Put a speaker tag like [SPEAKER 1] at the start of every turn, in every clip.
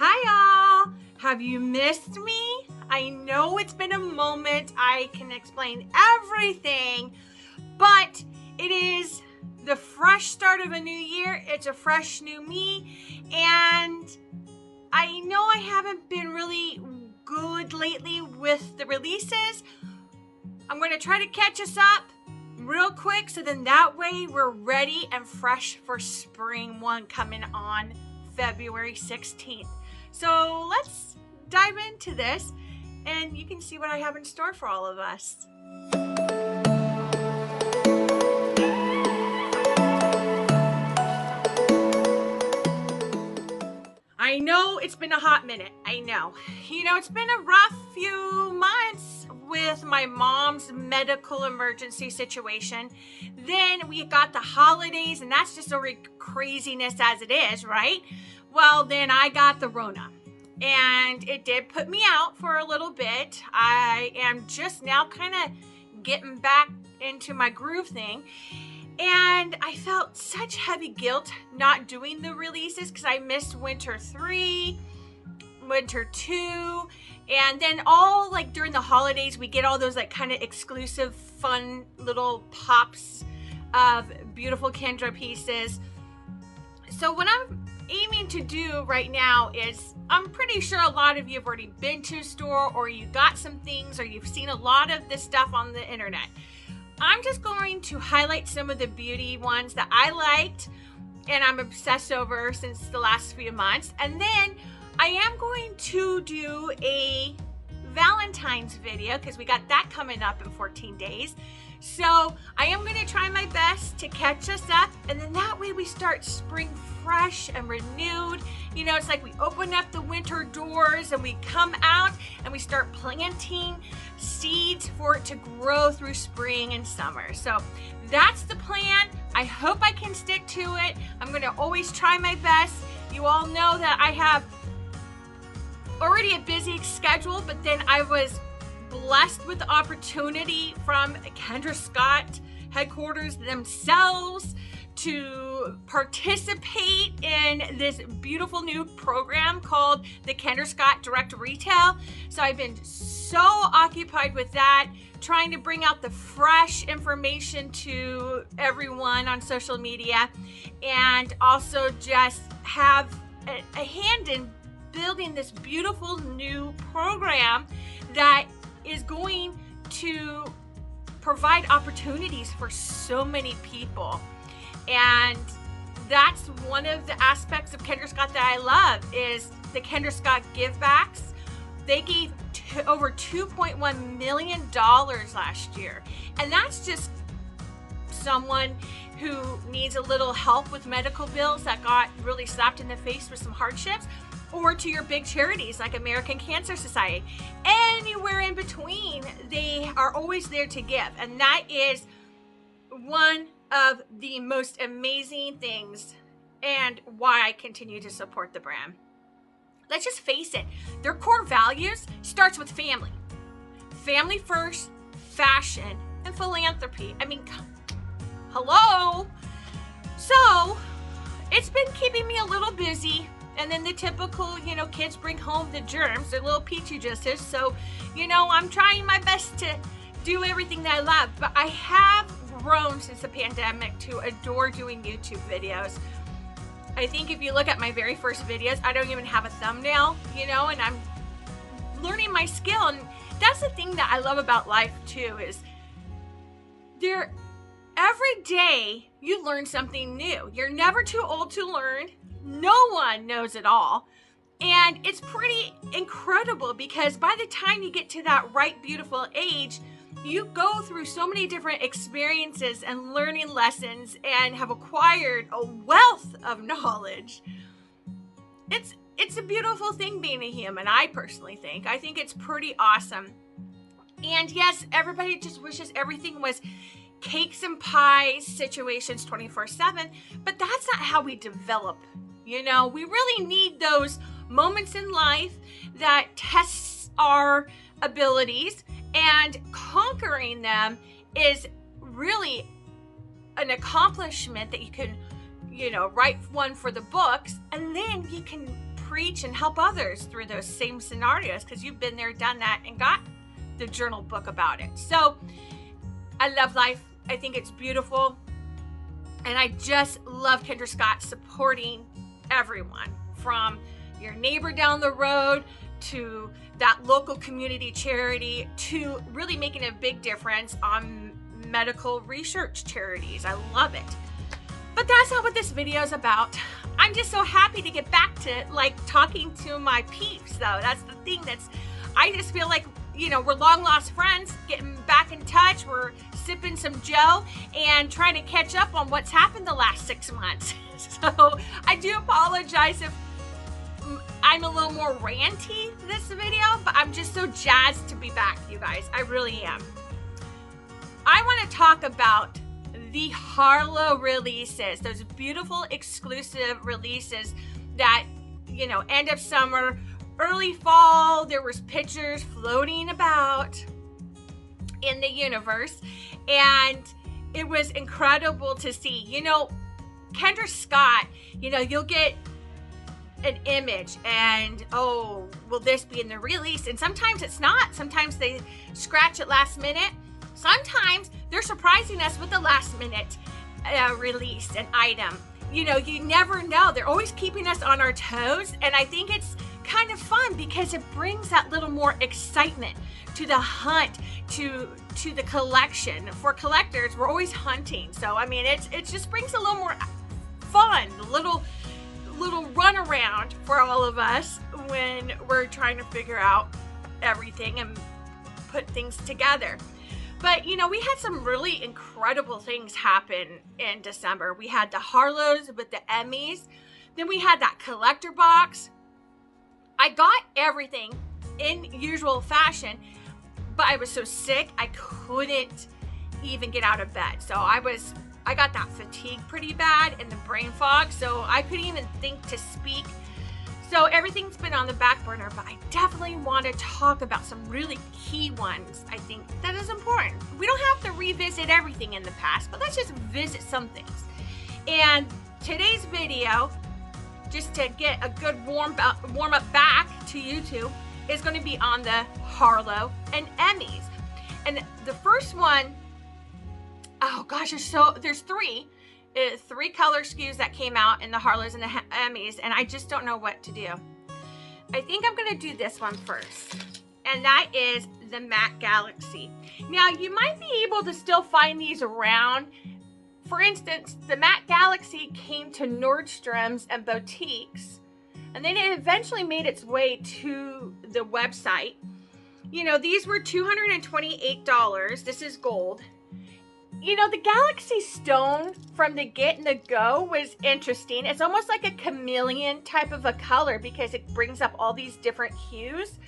[SPEAKER 1] Hi y'all! Have you missed me? I know it's been a moment. I can explain everything, but it is the fresh start of a new year. It's a fresh new me, and I know I haven't been really good lately with the releases. I'm going to try to catch us up real quick so then that way we're ready and fresh for spring one coming on February 16th. So let's dive into this and you can see what I have in store for all of us. I know it's been a hot minute. I know. It's been a rough few months with my mom's medical emergency situation. Then we got the holidays, and that's just already craziness as it is, right? Well, then I got the Rona, and it did put me out for a little bit. I am just now kind of getting back into my groove thing. And I felt such heavy guilt not doing the releases because I missed Winter 3, Winter 2, and then all like during the holidays, we get all those like kind of exclusive, fun little pops of beautiful Kendra pieces. So what I'm aiming to do right now is, I'm pretty sure a lot of you have already been to a store or you got some things or you've seen a lot of this stuff on the internet. I'm just going to highlight some of the beauty ones that I liked and I'm obsessed over since the last few months. And then I am going to do a Valentine's video because we got that coming up in 14 days. So I am going to try my best to catch us up, and then that way we start spring fresh and renewed. It's like we open up the winter doors and we come out and we start planting seeds for it to grow through spring and summer. So that's the plan. I hope I can stick to it. I'm going to always try my best. You all know that I have already a busy schedule, but then I was blessed with the opportunity from Kendra Scott headquarters themselves to participate in this beautiful new program called the Kendra Scott Direct Retail. So I've been so occupied with that, trying to bring out the fresh information to everyone on social media, and also just have a hand in building this beautiful new program that is going to provide opportunities for so many people. And that's one of the aspects of Kendra Scott that I love is the Kendra Scott give backs. They gave over $2.1 million last year. And that's just someone who needs a little help with medical bills that got really slapped in the face with some hardships, or to your big charities like American Cancer Society. Anywhere in between, they are always there to give. And that is one of the most amazing things and why I continue to support the brand. Let's just face it, their core values starts with family. Family first, fashion, and philanthropy. I mean, hello? So, it's been keeping me a little busy. And then the typical, kids bring home the germs, their little petri dishes. So, I'm trying my best to do everything that I love. But I have grown since the pandemic to adore doing YouTube videos. I think if you look at my very first videos, I don't even have a thumbnail, and I'm learning my skill. And that's the thing that I love about life too, is every day you learn something new. You're never too old to learn. No one knows it all. And it's pretty incredible because by the time you get to that right beautiful age, you go through so many different experiences and learning lessons and have acquired a wealth of knowledge. It's a beautiful thing being a human, I personally think. I think it's pretty awesome. And yes, everybody just wishes everything was cakes and pies situations 24/7, but that's not how we develop. We really need those moments in life that tests our abilities, and conquering them is really an accomplishment that you can, write one for the books, and then you can preach and help others through those same scenarios, because you've been there, done that, and got the journal book about it. So I love life. I think it's beautiful. And I just love Kendra Scott supporting everyone, from your neighbor down the road to that local community charity to really making a big difference on medical research charities. I love it. But that's not what this video is about. I'm just so happy to get back to like talking to my peeps though. That's the thing I just feel like, you know, we're long lost friends, getting back in touch. We're sipping some Joe and trying to catch up on what's happened the last 6 months. So I do apologize if I'm a little more ranty this video, but I'm just so jazzed to be back, you guys. I really am. I want to talk about the Harlow releases, those beautiful exclusive releases that, you know, end of summer, early fall, there was pictures floating about in the universe, and it was incredible to see. You know, Kendra Scott, you know, you'll get an image and, oh, will this be in the release? And sometimes it's not. Sometimes they scratch it last minute. Sometimes they're surprising us with the last minute release, an item. You know, you never know. They're always keeping us on our toes, and I think it's kind of fun because it brings that little more excitement to the hunt, to the collection. For collectors, we're always hunting, so I mean, it just brings a little more fun, a little run around for all of us when we're trying to figure out everything and put things together. But you know, we had some really incredible things happen in December. We had the Harlows with the Emmys, then we had that collector box. I got everything in usual fashion, but I was so sick I couldn't even get out of bed. So I got that fatigue pretty bad and the brain fog, so I couldn't even think to speak. So everything's been on the back burner, but I definitely want to talk about some really key ones. I think that is important. We don't have to revisit everything in the past, but let's just visit some things. And today's video, just to get a good warm up back to YouTube, is going to be on the Harlow and Emmys. And the first one, oh gosh, there's three color SKUs that came out in the Harlows and the Emmys, and I just don't know what to do. I think I'm going to do this one first, and that is the Matte Galaxy. Now, you might be able to still find these around. For instance, the Matte Galaxy came to Nordstrom's and boutiques, and then it eventually made its way to the website. You know, these were $228. This is gold. You know, the Galaxy Stone from the Get and the Go was interesting. It's almost like a chameleon type of a color because it brings up all these different hues,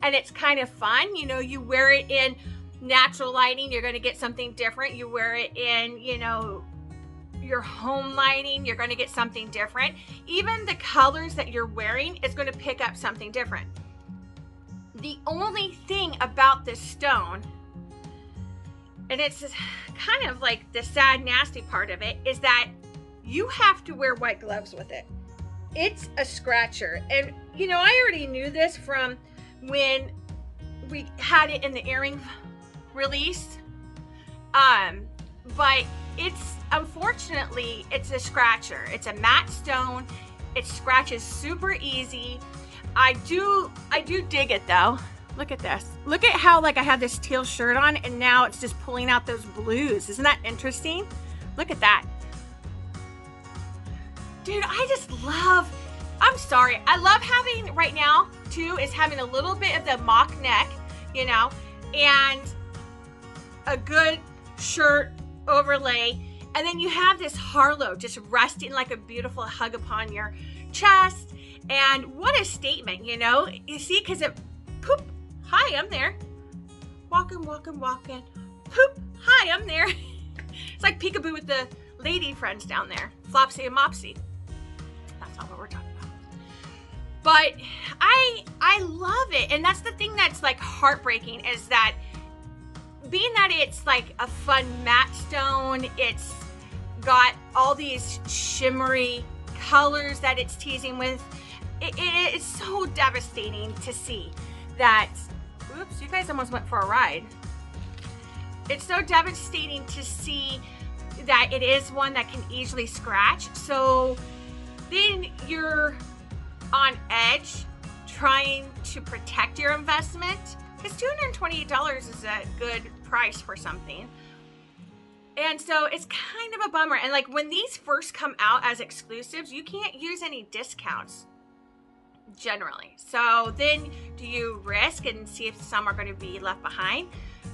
[SPEAKER 1] and it's kind of fun. You know, you wear it in natural lighting, you're going to get something different. You wear it in, you know, your home lighting, you're going to get something different. Even the colors that you're wearing is going to pick up something different. The only thing about this stone, and it's kind of like the sad, nasty part of it, is that you have to wear white gloves with it. It's a scratcher. And, you know, I already knew this from when we had it in the earring release. But unfortunately, it's a scratcher. It's a matte stone. It scratches super easy. I do dig it though. Look at this. Look at how, like, I had this teal shirt on and now it's just pulling out those blues. Isn't that interesting? Look at that. Dude, I'm sorry. I love having, right now, too, is having a little bit of the mock neck, you know, and a good shirt overlay. And then you have this Harlow just resting like a beautiful hug upon your chest. And what a statement, you know? You see, because it, poop, hi, I'm there. Walking. Poop, hi, I'm there. It's like peekaboo with the lady friends down there. Flopsy and Mopsy. That's not what we're talking about. But I love it. And that's the thing that's like heartbreaking, is that being that it's like a fun matte stone, it's got all these shimmery colors that it's teasing with. it's so devastating to see that, oops, you guys almost went for a ride. It's so devastating to see that it is one that can easily scratch. So then you're on edge trying to protect your investment, because $228 is a good price for something. And so it's kind of a bummer. And like when these first come out as exclusives, you can't use any discounts generally. So then do you risk and see if some are going to be left behind?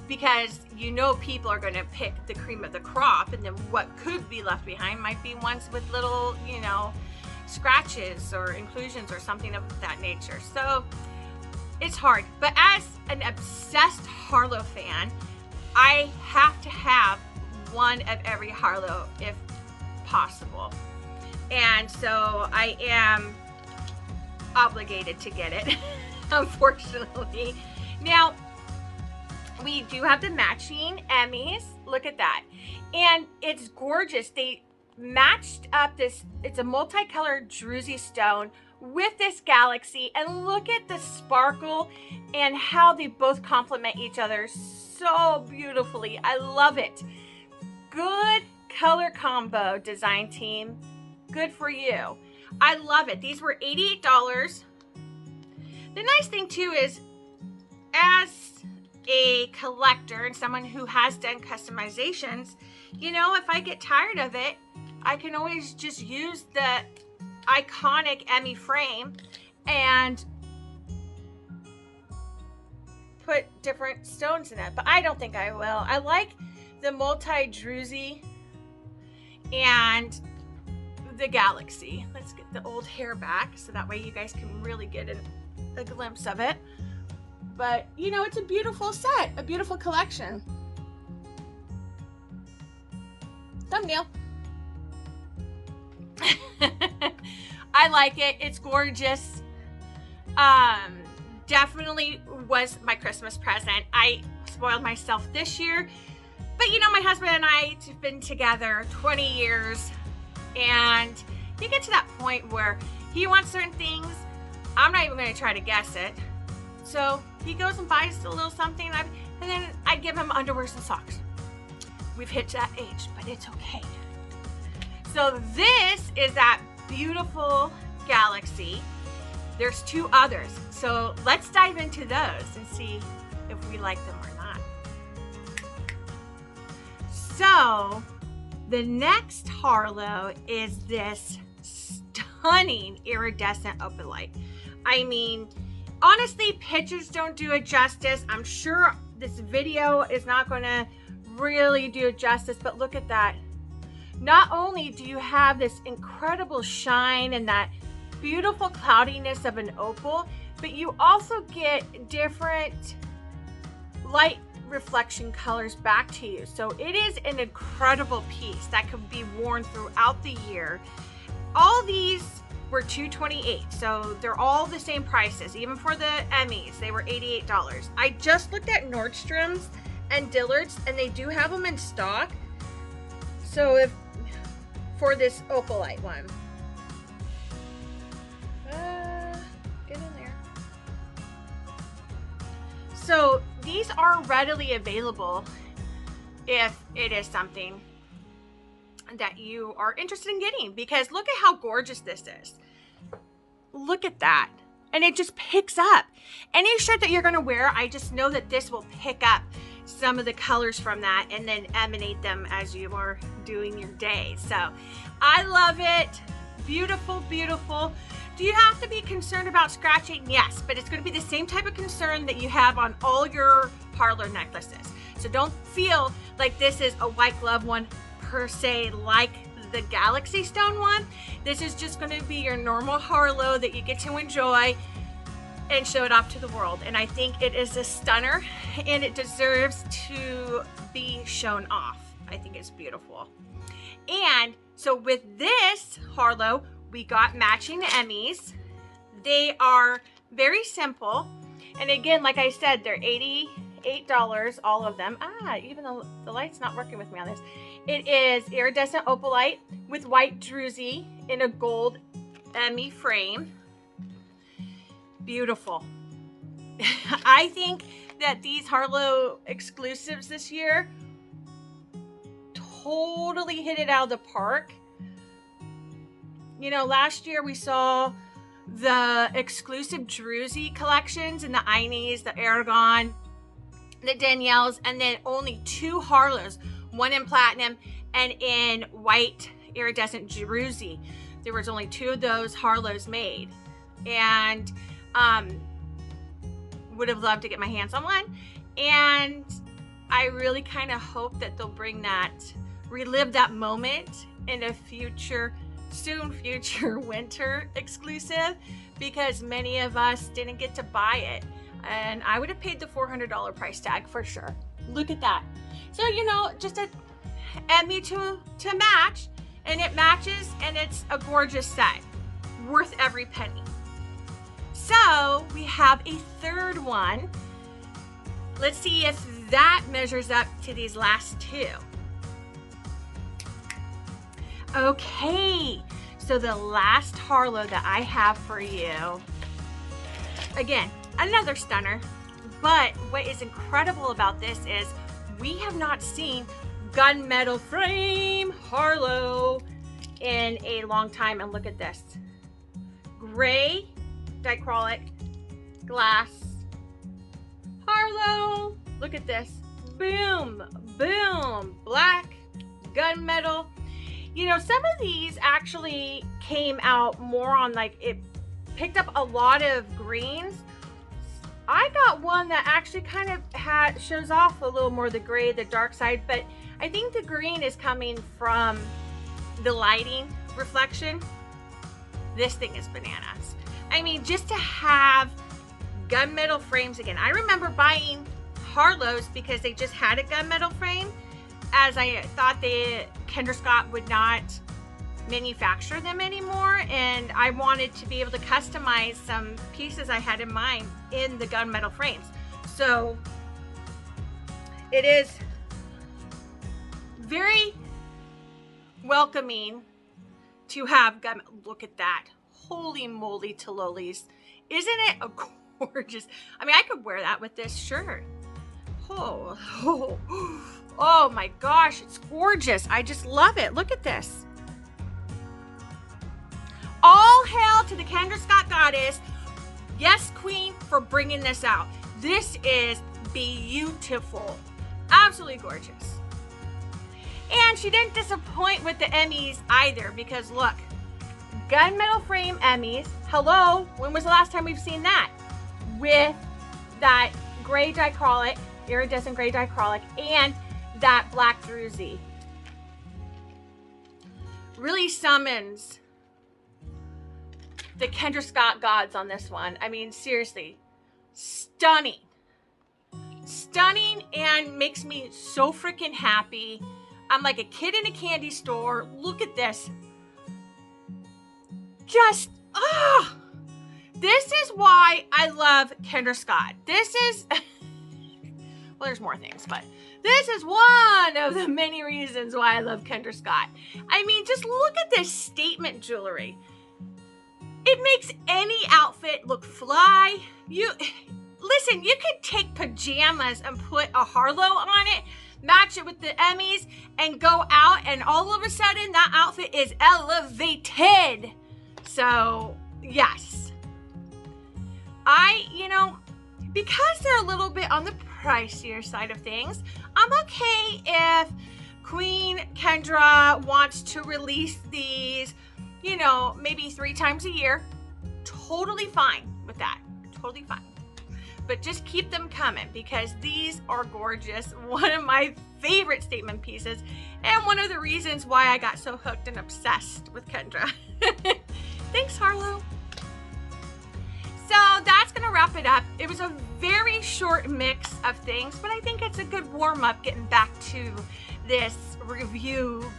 [SPEAKER 1] Because you know people are going to pick the cream of the crop, and then what could be left behind might be ones with little, you know, scratches or inclusions or something of that nature. So it's hard. But as an obsessed Harlow fan, I have to have one of every Harlow if possible. And so I am obligated to get it, unfortunately. Now, we do have the matching Emmys. Look at that. And it's gorgeous. They matched up this, it's a multicolored druzy stone with this galaxy. And look at the sparkle and how they both complement each other so beautifully. I love it. Good color combo, design team. Good for you. I love it. These were $88. The nice thing too is, as a collector and someone who has done customizations, you know, if I get tired of it, I can always just use the iconic Emmy frame and put different stones in it. But I don't think I will. I like the multi-druzy and the galaxy. Let's get the old hair back so that way you guys can really get a glimpse of it. But you know, it's a beautiful set, a beautiful collection. Thumbnail. I like it. It's gorgeous. Definitely was my Christmas present. I spoiled myself this year, but you know, my husband and I have been together 20 years, and you get to that point where he wants certain things. I'm not even going to try to guess it. So he goes and buys a little something, and then I give him underwears and socks. We've hit that age, but it's okay. So this is that beautiful galaxy. There's two others. So let's dive into those and see if we like them or not. So the next Harlow is this stunning iridescent opalite. I mean, honestly, pictures don't do it justice. I'm sure this video is not going to really do it justice, but look at that. Not only do you have this incredible shine and that beautiful cloudiness of an opal, but you also get different light reflection colors back to you. So it is an incredible piece that could be worn throughout the year. All these were $228, so they're all the same prices. Even for the Emmys, they were $88. I just looked at Nordstrom's and Dillard's, and they do have them in stock. So if for this opalite one, get in there. So these are readily available if it is something that you are interested in getting, because look at how gorgeous this is. Look at that. And it just picks up. Any shirt that you're going to wear, I just know that this will pick up some of the colors from that and then emanate them as you are doing your day. So I love it. Beautiful, beautiful. Do you have to be concerned about scratching? Yes, but it's going to be the same type of concern that you have on all your Harlow necklaces. So don't feel like this is a white glove one per se, like the Galaxy Stone one. This is just going to be your normal Harlow that you get to enjoy and show it off to the world. And I think it is a stunner, and it deserves to be shown off. I think it's beautiful. And so with this Harlow, we got matching Emmys. They are very simple. And again, like I said, they're $88, all of them. Even though the light's not working with me on this. It is iridescent opalite with white druzy in a gold Emmy frame. Beautiful. I think that these Harlow exclusives this year totally hit it out of the park. You know, last year we saw the exclusive Druzy collections and the Inis, the Aragon, the Danielles, and then only 2 Harlows, one in platinum and in white iridescent Druzy. There was only 2 of those Harlows made, and would have loved to get my hands on one. And I really kind of hope that they'll relive that moment in a soon future winter exclusive, because many of us didn't get to buy it, and I would have paid the $400 price tag for sure. Look at that. So, you know, just a Emmy to match, and it matches, and it's a gorgeous set, worth every penny. So we have a third one. Let's see if that measures up to these last 2. Okay, so the last Harlow that I have for you, again, another stunner, but what is incredible about this is we have not seen gunmetal frame Harlow in a long time. And look at this. Gray dichroic glass Harlow. Look at this. Boom, boom, black gunmetal. You know, some of these actually came out more on, like, it picked up a lot of greens. I got one that actually kind of shows off a little more the gray, the dark side, but I think the green is coming from the lighting reflection. This thing is bananas. I mean, just to have gunmetal frames again. I remember buying Harlows because they just had a gunmetal frame, as I thought Kendra Scott would not manufacture them anymore, and I wanted to be able to customize some pieces I had in mind in the gunmetal frames. So it is very welcoming to have look at that. Holy moly Tololies. Isn't it a gorgeous? I mean, I could wear that with this shirt. Oh my gosh, it's gorgeous. I just love it. Look at this. All hail to the Kendra Scott goddess. Yes, queen, for bringing this out. This is beautiful. Absolutely gorgeous. And she didn't disappoint with the Emmys either, because look, gunmetal frame Emmys. Hello, when was the last time we've seen that? With that gray dichroic, iridescent gray dichroic, and that black Druzy. Really summons the Kendra Scott gods on this one. I mean, seriously, stunning. Stunning, and makes me so freaking happy. I'm like a kid in a candy store. Look at this. Just, this is why I love Kendra Scott. This is, well, there's more things, but this is one of the many reasons why I love Kendra Scott. I mean, just look at this statement jewelry. It makes any outfit look fly. Listen, you could take pajamas and put a Harlow on it, match it with the Emmys, and go out, and all of a sudden that outfit is elevated. So, yes. Because they're a little bit on the pricier side of things, I'm okay if Queen Kendra wants to release these, maybe 3 times a year. Totally fine with that. Totally fine. But just keep them coming, because these are gorgeous. One of my favorite statement pieces, and one of the reasons why I got so hooked and obsessed with Kendra. Thanks, Harlow. So that's going to wrap it up. It was a very short mix of things, but I think it's a good warm-up getting back to this review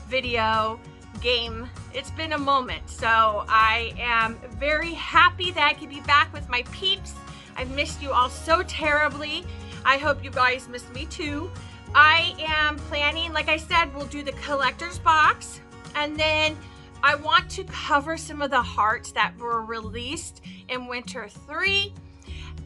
[SPEAKER 1] video game. It's been a moment, so I am very happy that I could be back with my peeps. I've missed you all so terribly. I hope you guys missed me too. I am planning, like I said, we'll do the collector's box, and then I want to cover some of the hearts that were released in Winter 3.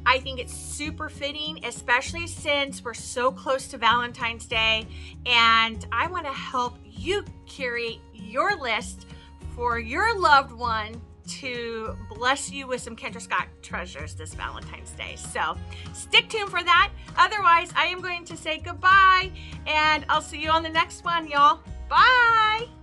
[SPEAKER 1] I think it's super fitting, especially since we're so close to Valentine's Day, and I want to help you curate your list for your loved one to bless you with some Kendra Scott treasures this Valentine's Day. So stick tuned for that. Otherwise, I am going to say goodbye, and I'll see you on the next one, y'all. Bye.